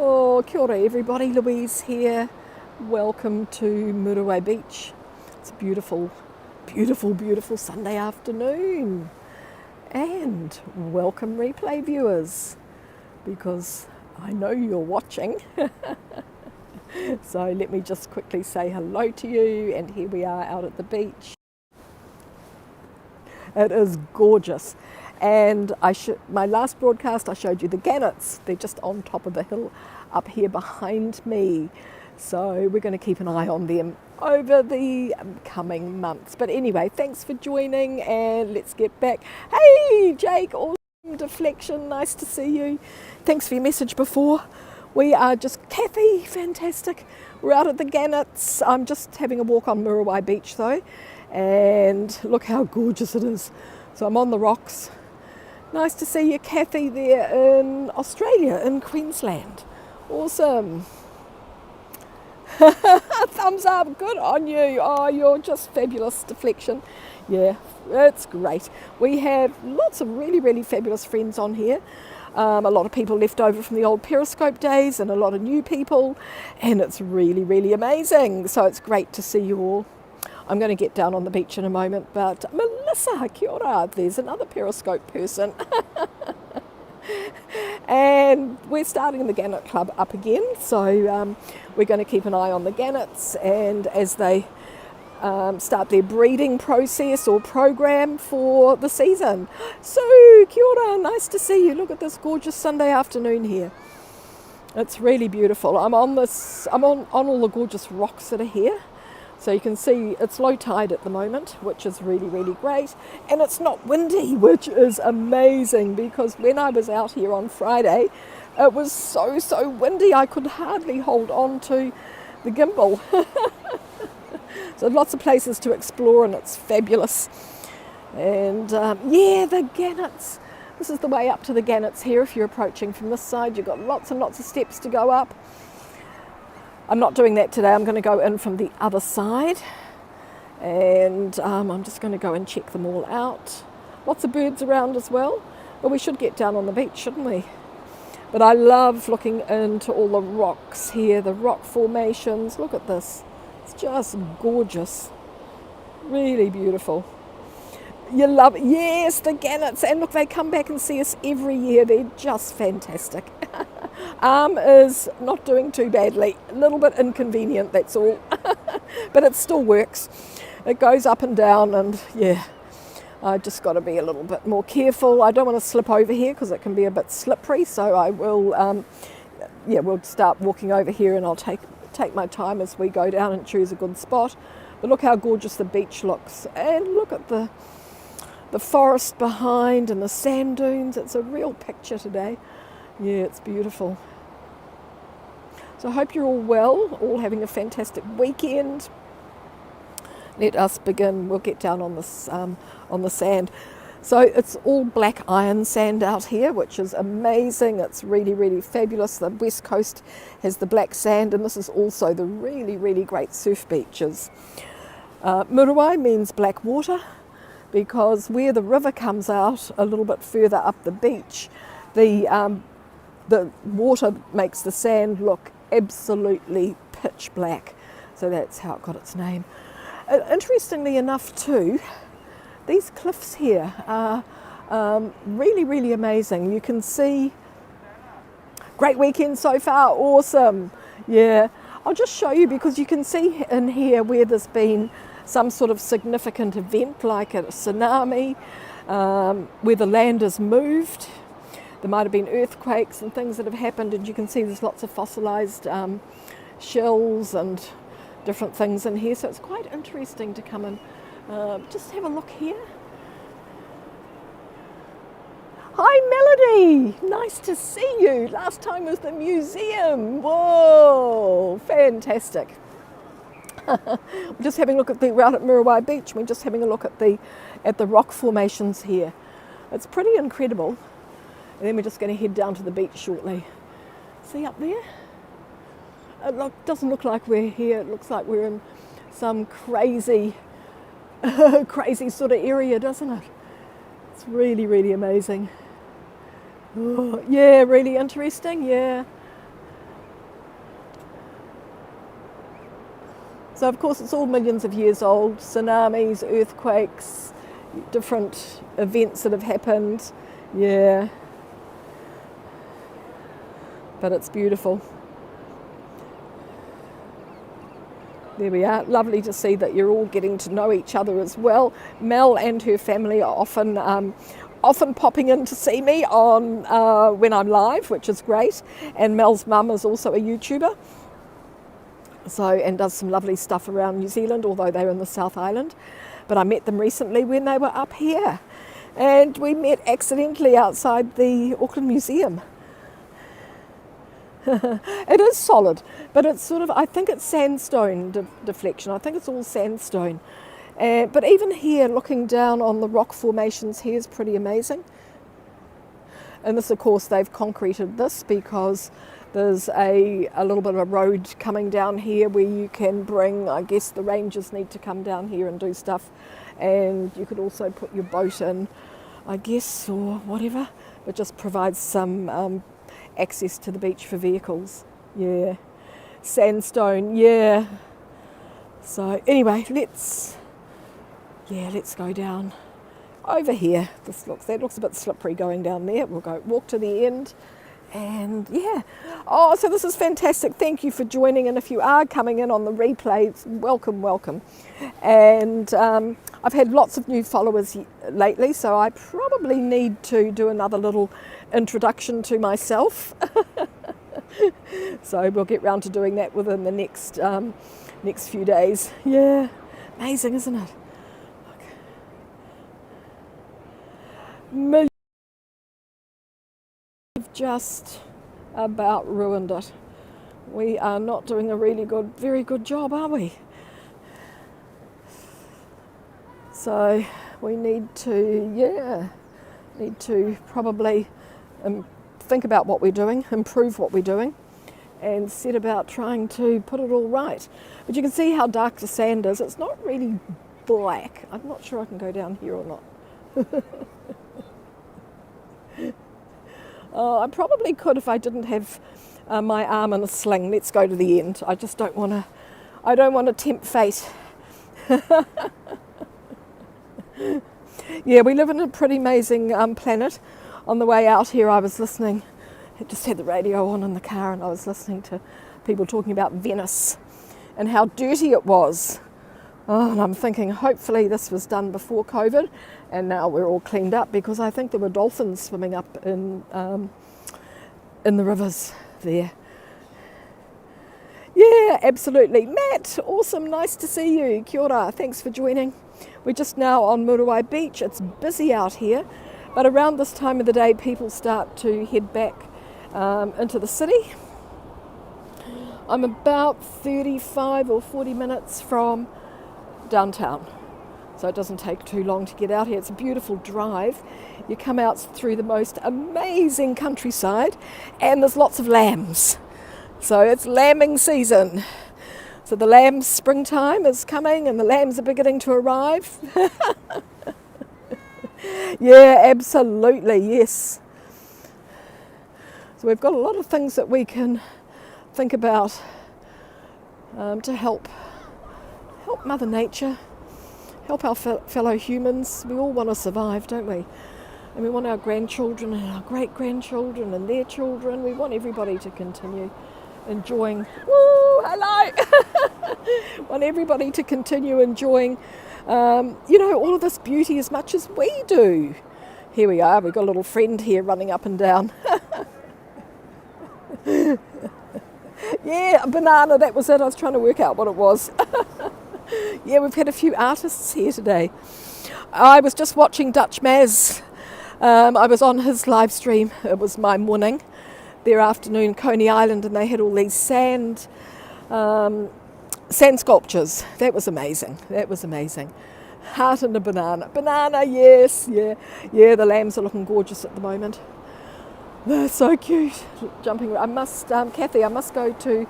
Oh, kia ora everybody, Louise here. Welcome to Muriwai Beach. It's a beautiful, beautiful, beautiful Sunday afternoon. And welcome replay viewers, because I know you're watching. So let me just quickly say hello to you, and here we are out at the beach. It is gorgeous. And my last broadcast I showed you the gannets. They're just on top of the hill up here behind me. So we're going to keep an eye on them over the coming months. But anyway, thanks for joining, and let's get back. Hey Jake, awesome deflection, nice to see you. Thanks for your message before. We are just, Kathy, fantastic. We're out at the gannets. I'm just having a walk on Muriwai Beach though, and look how gorgeous it is. So I'm on the rocks. Nice to see you, Kathy, there in Australia, in Queensland. Awesome. Thumbs up, good on you. Oh, you're just fabulous, deflection. Yeah, it's great. We have lots of really, really fabulous friends on here. A lot of people left over from the old Periscope days, and a lot of new people, and it's really, really amazing. So it's great to see you all. I'm going to get down on the beach in a moment, but Melissa, kia ora, there's another Periscope person. And we're starting the Gannet Club up again, so we're going to keep an eye on the gannets, and as they start their breeding process or program for the season. So, kia ora, nice to see you. Look at this gorgeous Sunday afternoon here. It's really beautiful. I'm on all the gorgeous rocks that are here. So you can see it's low tide at the moment, which is really, really great. And it's not windy, which is amazing, because when I was out here on Friday, it was so windy I could hardly hold on to the gimbal. So lots of places to explore, and it's fabulous. And yeah, the gannets. This is the way up to the gannets here. If you're approaching from this side, you've got lots and lots of steps to go up. I'm not doing that today. I'm going to go in from the other side, and I'm just going to go and check them all out. Lots of birds around as well, but we should get down on the beach, shouldn't we? But I love looking into all the rocks here, the rock formations. Look at this. It's just gorgeous. Really beautiful. You love it. Yes, the gannets. And look, they come back and see us every year. They're just fantastic. Is not doing too badly. A little bit inconvenient, that's all. But it still works. It goes up and down, and yeah, I just got to be a little bit more careful. I don't want to slip over here because it can be a bit slippery. So I will, we'll start walking over here, and I'll take my time as we go down and choose a good spot. But look how gorgeous the beach looks, and look at the forest behind and the sand dunes. It's a real picture today. Yeah, it's beautiful. So I hope you're all well, all having a fantastic weekend. Let us begin. We'll get down on this on the sand. So it's all black iron sand out here, which is amazing. It's really, really fabulous. The west coast has the black sand, and this is also the really, really great surf beaches. Muriwai means black water, because where the river comes out a little bit further up the beach, the water makes the sand look absolutely pitch black. So that's how it got its name. Interestingly enough too, these cliffs here are really, really amazing. You can see, great weekend so far, awesome. Yeah, I'll just show you, because you can see in here where there's been some sort of significant event like a tsunami, where the land has moved. There might have been earthquakes and things that have happened, and you can see there's lots of fossilized shells and different things in here. So it's quite interesting to come and just have a look here. Hi Melody, nice to see you. Last time was the museum. Whoa, fantastic. We're just having a look at we're out at Muriwai Beach. We're just having a look at the rock formations here. It's pretty incredible. And then we're just going to head down to the beach shortly. See up there? It doesn't look like we're here. It looks like we're in some crazy sort of area, doesn't it? It's really, really amazing. Oh, yeah, really interesting, yeah. So of course it's all millions of years old, tsunamis, earthquakes, different events that have happened, yeah. But it's beautiful. There we are. Lovely to see that you're all getting to know each other as well. Mel and her family are often popping in to see me on when I'm live, which is great. And Mel's mum is also a YouTuber, and does some lovely stuff around New Zealand, although they're in the South Island. But I met them recently when they were up here, and we met accidentally outside the Auckland Museum. It is solid, but it's sort of, I think it's sandstone deflection. I think it's all sandstone. But even here, looking down on the rock formations here is pretty amazing. And this, of course, they've concreted this because there's a little bit of a road coming down here where you can bring, I guess the rangers need to come down here and do stuff. And you could also put your boat in, I guess, or whatever. It just provides some access to the beach for vehicles. Yeah, sandstone, yeah. So anyway, let's go down over here. That looks a bit slippery going down there. We'll go walk to the end, and yeah. Oh, so this is fantastic. Thank you for joining, and if you are coming in on the replays, welcome. And I've had lots of new followers lately, so I probably need to do another little introduction to myself. So we'll get round to doing that within the next few days. Yeah, amazing, isn't it? We've just about ruined it. We are not doing a very good job, are we? So we need to probably think about what we're doing, improve what we're doing, and set about trying to put it all right. But you can see how dark the sand is. It's not really black. I'm not sure I can go down here or not. I probably could if I didn't have my arm in a sling. Let's go to the end. I just don't want to tempt fate. Yeah, we live in a pretty amazing planet. On the way out here, I was listening. I just had the radio on in the car, and I was listening to people talking about Venice and how dirty it was. Oh, and I'm thinking, hopefully this was done before COVID, and now we're all cleaned up, because I think there were dolphins swimming up in the rivers there. Yeah, absolutely. Matt, awesome, nice to see you. Kia ora, thanks for joining. We're just now on Muriwai Beach. It's busy out here, but around this time of the day, people start to head back into the city. I'm about 35 or 40 minutes from downtown, so it doesn't take too long to get out here. It's a beautiful drive. You come out through the most amazing countryside, and there's lots of lambs. So it's lambing season. So the lambs, springtime is coming, and the lambs are beginning to arrive. Yeah, absolutely, yes. So we've got a lot of things that we can think about to help Mother Nature, help our fellow humans. We all want to survive, don't we? And we want our grandchildren and our great-grandchildren and their children. We want everybody to continue enjoying, woo, hello! Want everybody to continue enjoying, all of this beauty as much as we do. Here we are, we've got a little friend here running up and down. Yeah, a banana, that was it. I was trying to work out what it was. Yeah, we've had a few artists here today. I was just watching Dutch Maz. I was on his live stream. It was my morning, their afternoon, Coney Island, and they had all these sand sculptures. That was amazing. Heart and a banana. Banana, yes, yeah. Yeah, the lambs are looking gorgeous at the moment. They're so cute. Jumping. Kathy, I must go to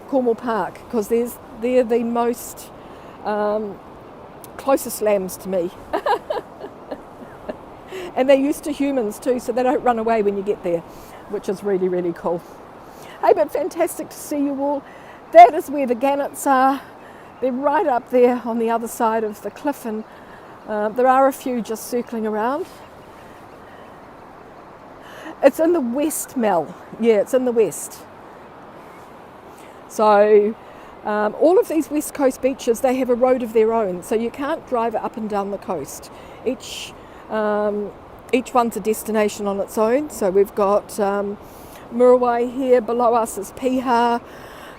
Cornwall Park, because they're the most closest lambs to me. And they're used to humans too, so they don't run away when you get there, which is really, really cool. Hey, but fantastic to see you all. That is where the gannets are. They're right up there on the other side of the cliff, and there are a few just circling around. It's in the west, Mel. Yeah, it's in the west. So all of these West Coast beaches, they have a road of their own, so you can't drive up and down the coast. Each one's a destination on its own. So we've got Muriwai here, below us is Piha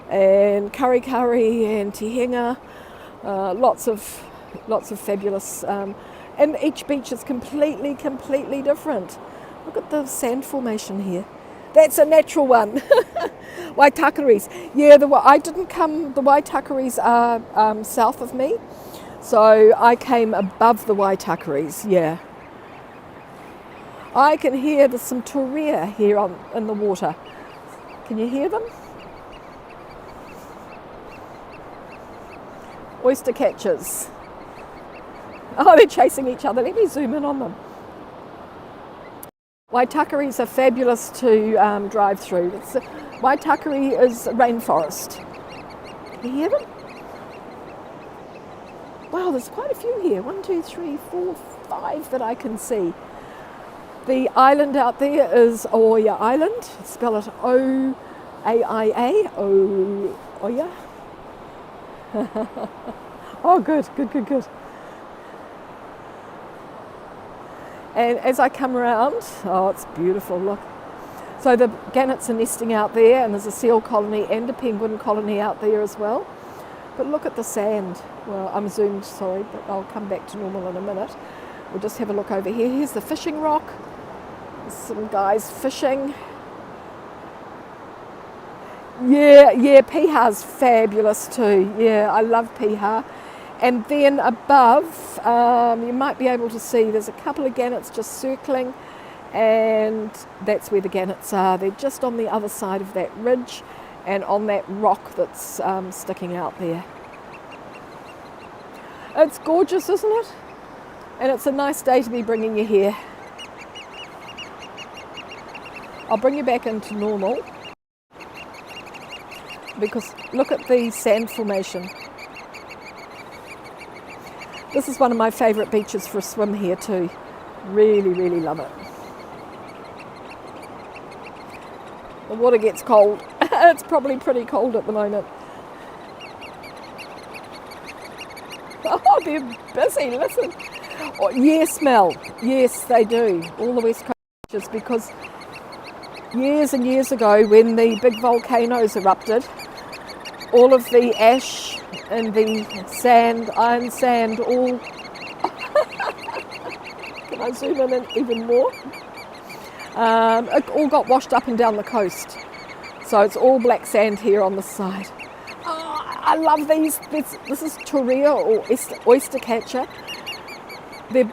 and Karikari and Tihenga, lots of fabulous, and each beach is completely different. Look at the sand formation here. That's a natural one. Waitakaris. Yeah, I didn't come, the Waitakaris are south of me, so I came above the Waitakaris, yeah. I can hear there's some torea here in the water. Can you hear them? Oyster catchers. Oh, they're chasing each other. Let me zoom in on them. Waitakaris are fabulous to drive through. Waitakere is rainforest. Can you hear them? Wow, there's quite a few here. 1, 2, 3, 4, 5 that I can see. The island out there is Aotearoa Island. Spell it O-A-I-A. Oia. Oh, good. And as I come around, oh, it's beautiful, look. So the gannets are nesting out there, and there's a seal colony and a penguin colony out there as well. But look at the sand. Well, I'm zoomed, sorry, but I'll come back to normal in a minute. We'll just have a look over here. Here's the fishing rock. There's some guys fishing. Yeah, Piha's fabulous too. Yeah, I love Piha. And then above, you might be able to see there's a couple of gannets just circling, and that's where the gannets are. They're just on the other side of that ridge and on that rock that's sticking out there. It's gorgeous, isn't it? And it's a nice day to be bringing you here. I'll bring you back into normal, because look at the sand formation. This is one of my favourite beaches for a swim here too. Really love it. The water gets cold. It's probably pretty cold at the moment. Oh, they're busy, listen. Oh, yes, Mel. Yes, they do. All the West Coast beaches, because years and years ago when the big volcanoes erupted, all of the ash and the sand, iron sand, all... Can I zoom in even more? It all got washed up and down the coast. So it's all black sand here on the side. Oh, I love these. This is torea or oyster catcher. They're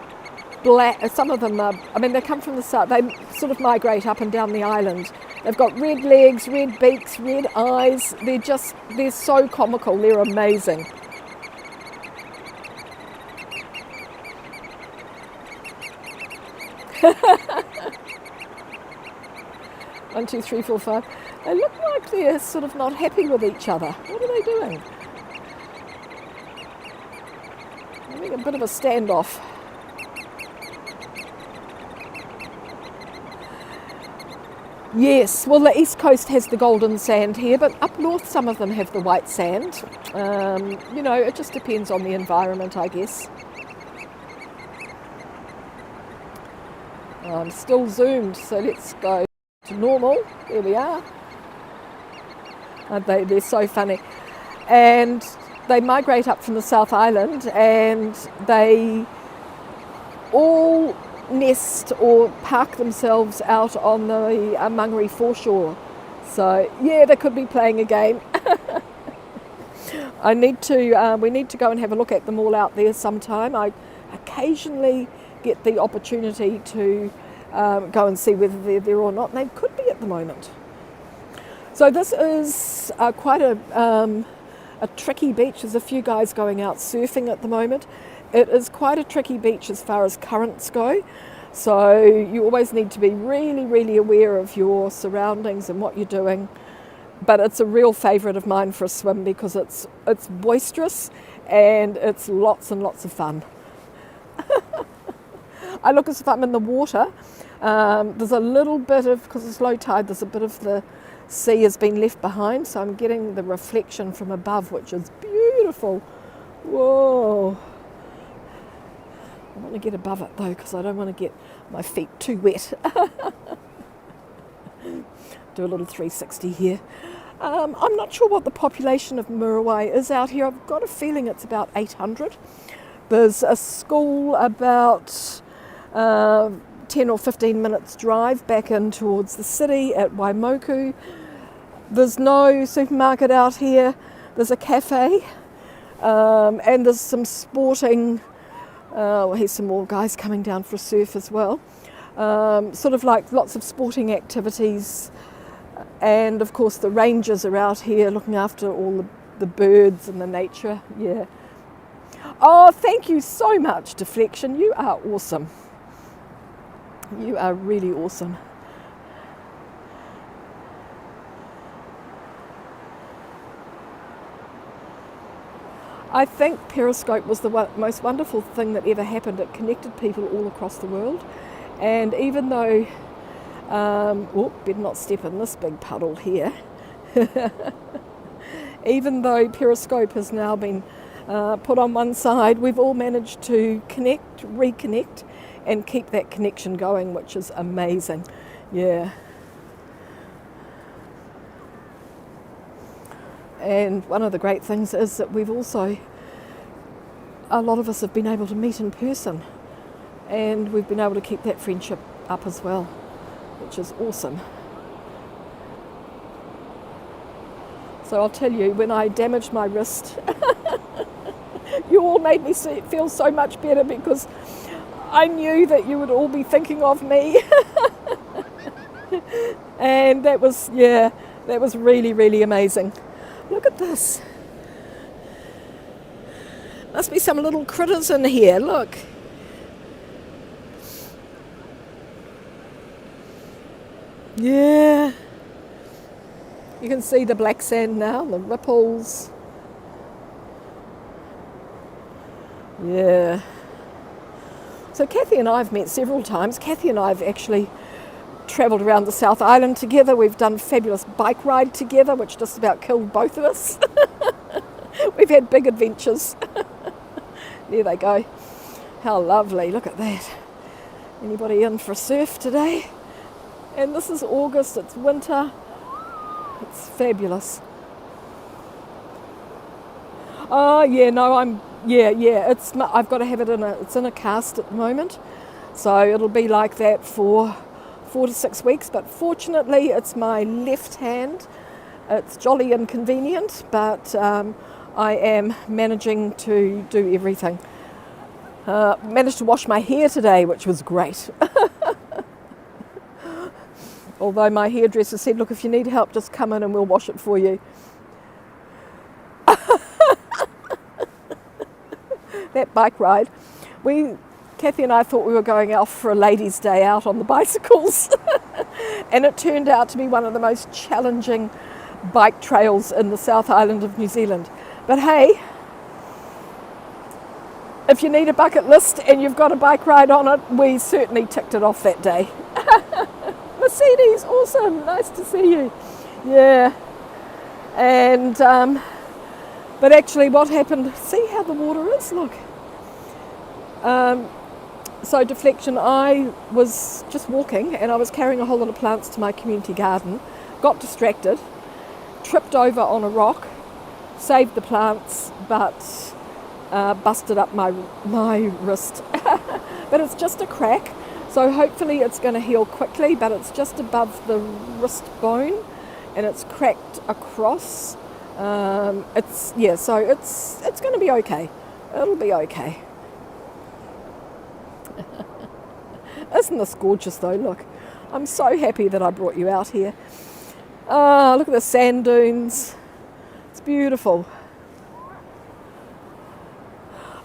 black. Some of them are, they come from the south. They sort of migrate up and down the island. They've got red legs, red beaks, red eyes. They're so comical. They're amazing. One, two, three, four, five. They look like they're sort of not happy with each other. What are they doing? Having a bit of a standoff. Yes, well, the East Coast has the golden sand here, but up north some of them have the white sand. It just depends on the environment, I guess. I'm still zoomed, so let's go to normal. There we are. They're so funny. And they migrate up from the South Island, and they all nest or park themselves out on the Mangere foreshore. So yeah, they could be playing a game. We need to go and have a look at them all out there sometime. I occasionally get the opportunity to go and see whether they're there or not, and they could be at the moment. So this is quite a tricky beach. There's a few guys going out surfing at the moment. It is quite a tricky beach as far as currents go, so you always need to be really aware of your surroundings and what you're doing. but it's a real favourite of mine for a swim because it's boisterous and it's lots and lots of fun. I look as if I'm in the water. There's a little bit of, because it's low tide, there's a bit of the sea has been left behind, so I'm getting the reflection from above, which is beautiful. Whoa. I want to get above it though, because I don't want to get my feet too wet. Do a little 360 here. I'm not sure what the population of Muriwai is out here. I've got a feeling it's about 800. There's a school about 10 or 15 minutes drive back in towards the city at Waimoku. There's no supermarket out here. There's a cafe and there's some sporting, here's some more guys coming down for a surf as well. Sort of like lots of sporting activities, and of course the rangers are out here looking after all the birds and the nature. Yeah. Oh, thank you so much, Deflection. You are awesome. You are really awesome. I think Periscope was the most wonderful thing that ever happened. It connected people all across the world. And even though, better not step in this big puddle here. Even though Periscope has now been put on one side, we've all managed to reconnect, and keep that connection going, which is amazing. Yeah. And one of the great things is that a lot of us have been able to meet in person, and we've been able to keep that friendship up as well, which is awesome. So I'll tell you, when I damaged my wrist, you all made me feel so much better, because I knew that you would all be thinking of me. And that was really, really amazing. Look at this. Must be some little critters in here, look. Yeah. You can see the black sand now, the ripples. Yeah. So Kathy and I have met several times. Kathy and I have actually travelled around the South Island together. We've done a fabulous bike ride together, which just about killed both of us. We've had big adventures. There they go. How lovely, look at that. Anybody in for a surf today? And this is August, it's winter. It's fabulous. Oh yeah, no, I've got to have it it's in a cast at the moment. So it'll be like that for 4 to 6 weeks, but fortunately it's my left hand. It's jolly inconvenient, but I am managing to do everything. Managed to wash my hair today, which was great. Although my hairdresser said, look, if you need help, just come in and we'll wash it for you. That bike ride, Kathy and I thought we were going off for a ladies' day out on the bicycles. And it turned out to be one of the most challenging bike trails in the South Island of New Zealand. But hey, if you need a bucket list and you've got a bike ride on it, we certainly ticked it off that day. Mercedes, awesome, nice to see you. Yeah. And but actually what happened, see how the water is, look. So Deflection, I was just walking and I was carrying a whole lot of plants to my community garden, got distracted, tripped over on a rock, saved the plants, but busted up my wrist. But it's just a crack, so hopefully it's going to heal quickly, but it's just above the wrist bone and it's cracked across. So it's going to be okay. It'll be okay. Isn't this gorgeous though? Look, I'm so happy that I brought you out here. Oh, look at the sand dunes. It's beautiful.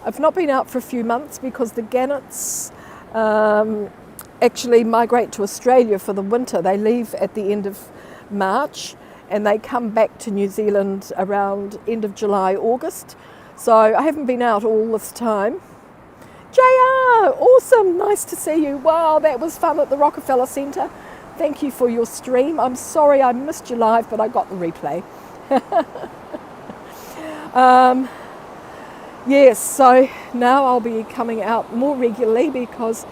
I've not been out for a few months because the gannets actually migrate to Australia for the winter. They leave at the end of March and they come back to New Zealand around end of July, August. So I haven't been out all this time. JR, awesome, nice to see you. Wow, that was fun at the Rockefeller Centre. Thank you for your stream. I'm sorry I missed you live, but I got the replay. Yes, so now I'll be coming out more regularly because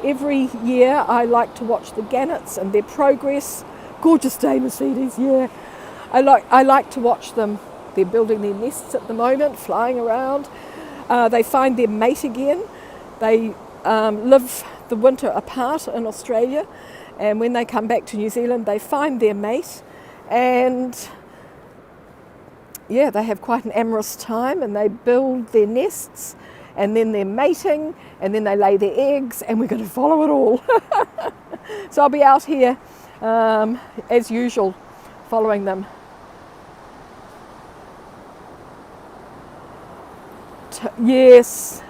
every year I like to watch the gannets and their progress. Gorgeous day, Mercedes, yeah. I like to watch them. They're building their nests at the moment, flying around. They find their mate again. They live the winter apart in Australia, and when they come back to New Zealand, they find their mate, and yeah, they have quite an amorous time, and they build their nests, and then they're mating, and then they lay their eggs, and we're going to follow it all. So I'll be out here as usual, following them. Yes,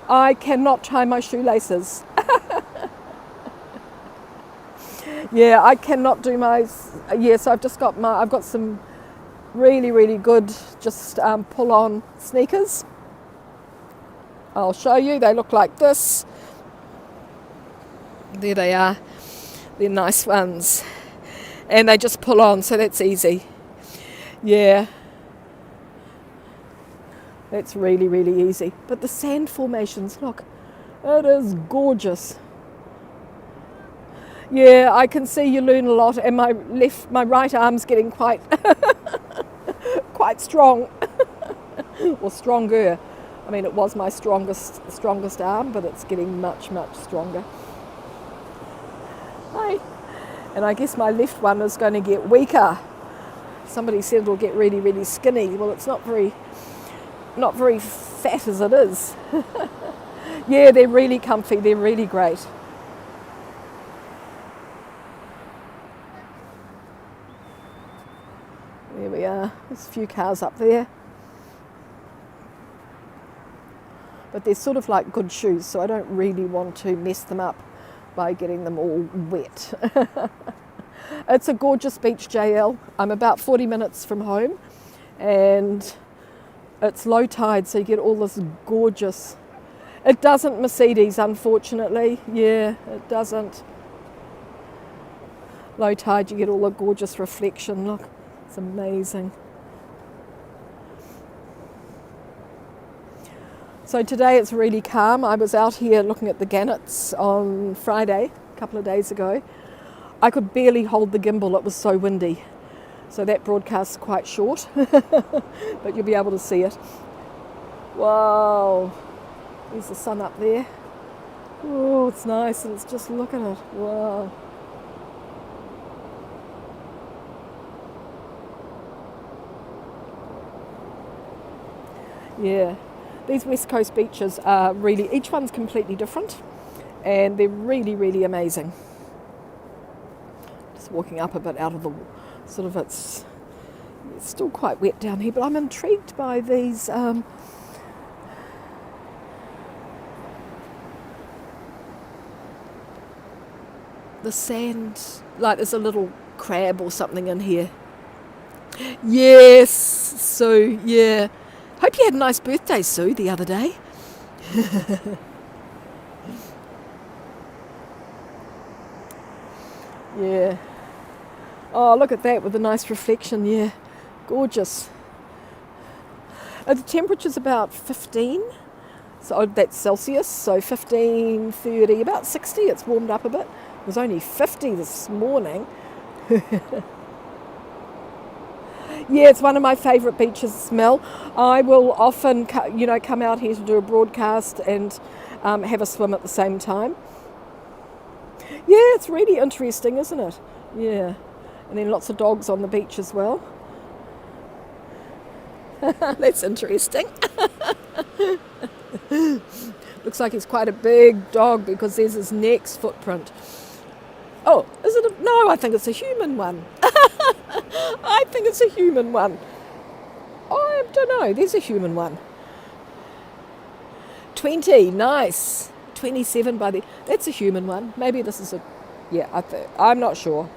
I cannot tie my shoelaces. Yeah, I cannot do my, so I've got some really, really good just pull-on sneakers. I'll show you, they look like this. There they are, they're nice ones. And they just pull on, so that's easy. Yeah. That's really, really easy. But the sand formations, look, it is gorgeous. Yeah, I can see you learn a lot, and my right arm's getting quite strong, or stronger. I mean, it was my strongest arm, but it's getting much, much stronger. Hi. And I guess my left one is going to get weaker. Somebody said it'll get really, really skinny. Well, it's not very fat as it is. Yeah, they're really comfy, they're really great. There we are, there's a few cars up there. But they're sort of like good shoes, so I don't really want to mess them up by getting them all wet. It's a gorgeous beach, JL. I'm about 40 minutes from home, and it's low tide, so you get all this gorgeous. It doesn't, Mercedes, unfortunately. Yeah, it doesn't. Low tide, you get all the gorgeous reflection. Look, it's amazing. So today it's really calm. I was out here looking at the gannets on Friday, a couple of days ago. I could barely hold the gimbal, it was so windy. So that broadcast's quite short, but you'll be able to see it. Wow, there's the sun up there. Oh, it's nice, and it's just, look at it, wow. Yeah, these West Coast beaches are really, each one's completely different, and they're really, really amazing. Just walking up a bit out of the sort of, it's still quite wet down here, but I'm intrigued by these the sand, like there's a little crab or something in here. Yes, Sue, yeah. Hope you had a nice birthday, Sue, the other day. Yeah. Oh, look at that with a nice reflection, yeah. Gorgeous. The temperature's about 15, so that's Celsius, so 15, 30, about 60, it's warmed up a bit. It was only 50 this morning. Yeah, it's one of my favourite beaches, Mel. I will often, come out here to do a broadcast and have a swim at the same time. Yeah, it's really interesting, isn't it? Yeah. And then lots of dogs on the beach as well. That's interesting. Looks like he's quite a big dog because there's his neck's footprint. Oh, is it? No, I think it's a human one. I think it's a human one. I don't know, there's a human one. 20, nice. 27 by the, that's a human one. Maybe this is a, yeah, I'm not sure.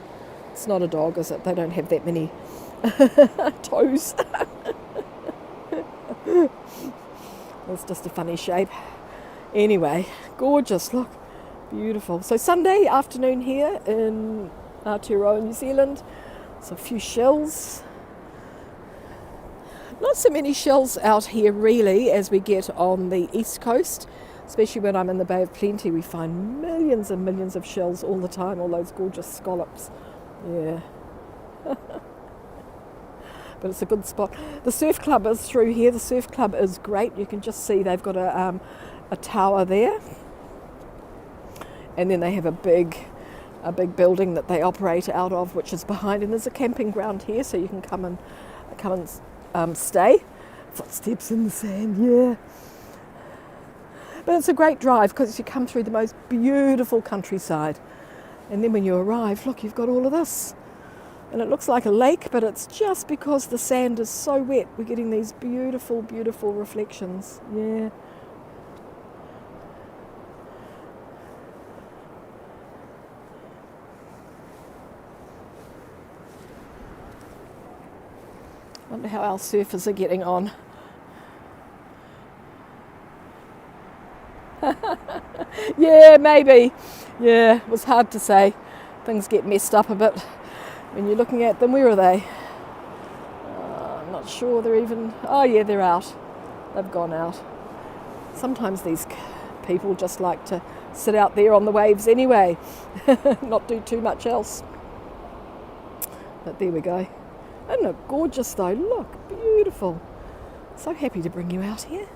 It's not a dog, is it? They don't have that many toes. It's just a funny shape. Anyway, gorgeous, look, beautiful. So Sunday afternoon here in Aotearoa, New Zealand. So a few shells. Not so many shells out here really as we get on the east coast, especially when I'm in the Bay of Plenty. We find millions and millions of shells all the time, all those gorgeous scallops. Yeah. But it's a good spot. The surf club is through here. The surf club is great. You can just see they've got a tower there, and then they have a big building that they operate out of, which is behind. And there's a camping ground here, so you can come and stay. Footsteps in the sand, yeah. But it's a great drive because you come through the most beautiful countryside, and then when you arrive, look, you've got all of this. And it looks like a lake, but it's just because the sand is so wet, we're getting these beautiful, beautiful reflections. Yeah. Wonder how our surfers are getting on. Yeah, maybe. Yeah, it was hard to say. Things get messed up a bit when you're looking at them. Where are they? I'm not sure they're even... Oh yeah, they're out. They've gone out. Sometimes these people just like to sit out there on the waves anyway, not do too much else. But there we go. Isn't it gorgeous though? Look, beautiful. So happy to bring you out here.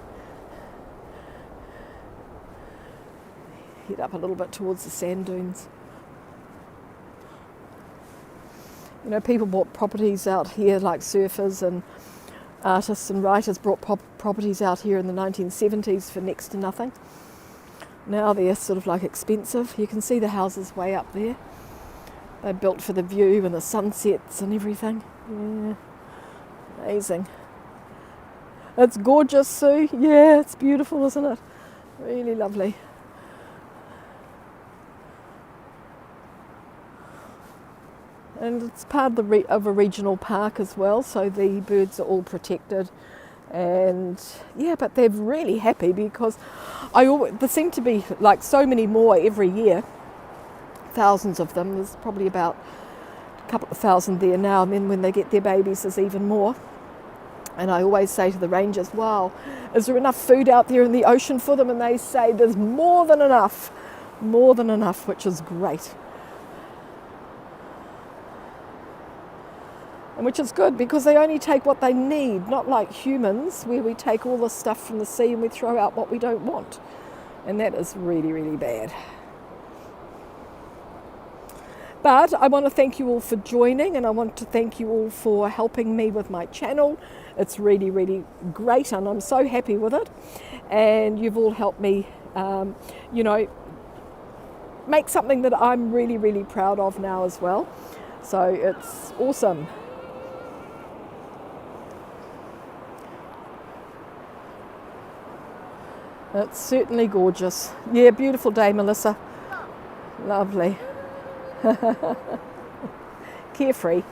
Head up a little bit towards the sand dunes. You know, people bought properties out here, like surfers and artists and writers brought properties out here in the 1970s for next to nothing. Now they're sort of like expensive. You can see the houses way up there. They're built for the view and the sunsets and everything. Yeah, amazing. It's gorgeous, Sue. Yeah, it's beautiful, isn't it? Really lovely. And it's part of a regional park as well, so the birds are all protected. And yeah, but they're really happy because there seem to be like so many more every year, thousands of them. There's probably about a couple of thousand there now, and then when they get their babies there's even more. And I always say to the rangers, wow, is there enough food out there in the ocean for them? And they say there's more than enough, which is great. And which is good because they only take what they need, not like humans where we take all the stuff from the sea and we throw out what we don't want. And that is really, really bad. But I want to thank you all for joining, and I want to thank you all for helping me with my channel. It's really, really great, and I'm so happy with it. And you've all helped me, make something that I'm really, really proud of now as well. So it's awesome. It's certainly gorgeous. Yeah, beautiful day, Melissa. Lovely. Carefree.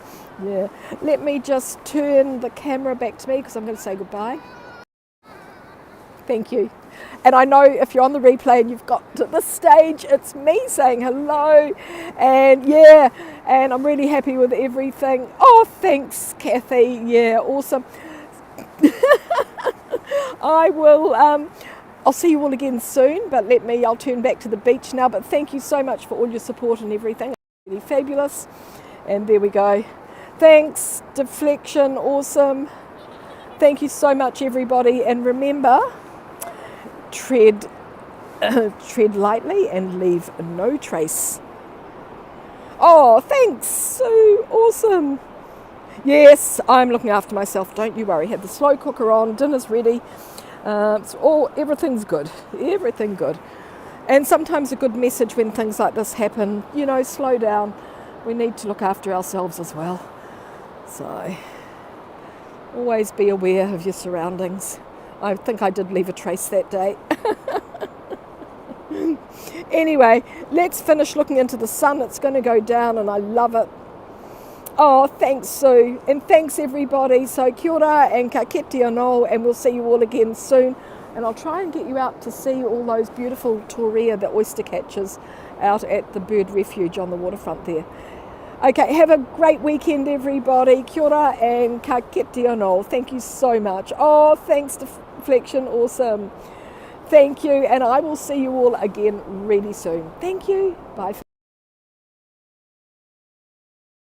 Yeah. Let me just turn the camera back to me because I'm going to say goodbye. Thank you. And I know if you're on the replay and you've got to this stage, it's me saying hello. And yeah, and I'm really happy with everything. Oh, thanks, Kathy. Yeah, awesome. I will... I'll see you all again soon, but I'll turn back to the beach now. But thank you so much for all your support and everything. It's really fabulous. And there we go. Thanks, deflection, awesome. Thank you so much, everybody. And remember, tread lightly and leave no trace. Oh, thanks, Sue, awesome. Yes, I'm looking after myself, don't you worry. Had the slow cooker on, dinner's ready. Everything's good, everything good. And sometimes a good message when things like this happen, slow down. We need to look after ourselves as well. So, always be aware of your surroundings. I think I did leave a trace that day. Anyway, let's finish looking into the sun. It's going to go down and I love it. Oh, thanks, Sue. And thanks, everybody. So kia ora and ka kite anō, and we'll see you all again soon. And I'll try and get you out to see all those beautiful torea, the oyster catchers, out at the bird refuge on the waterfront there. Okay, have a great weekend, everybody. Kia ora and ka kite anō. Thank you so much. Oh, thanks, Deflection. Awesome. Thank you. And I will see you all again really soon. Thank you. Bye for